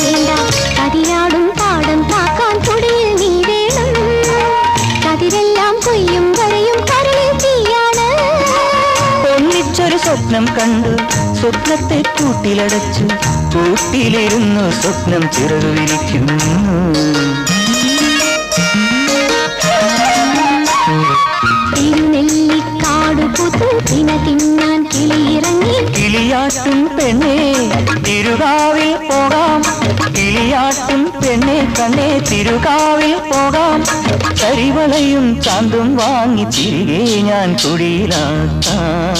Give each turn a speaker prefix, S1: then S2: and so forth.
S1: വേണ്ട കതിരാടും പാടം കാക്കാൻ തൊടിയിൽ നീ വേണം കതിരെല്ലാം കൊയ്യും വരയും കരളിൽ തീയാണ്
S2: ഒന്നിച്ചൊരു സ്വപ്നം കണ്ടു സ്വപ്നത്തെ കൂട്ടിലടച്ചു കൂട്ടിലിരുന്നു സ്വപ്നം ചിറകു വിരിക്കുന്നു
S1: തിന്നാൻ കിളിയിറങ്ങി
S2: കിളിയാട്ടും പെണ്ണേ തിരുകാവിൽ പോകാം കിളിയാട്ടും പെണ്ണെ കണ്ണേ തിരുകാവിൽ പോകാം കരിവളയും ചാന്തും വാങ്ങി തിരികെ ഞാൻ കുടിയിലാക്കാം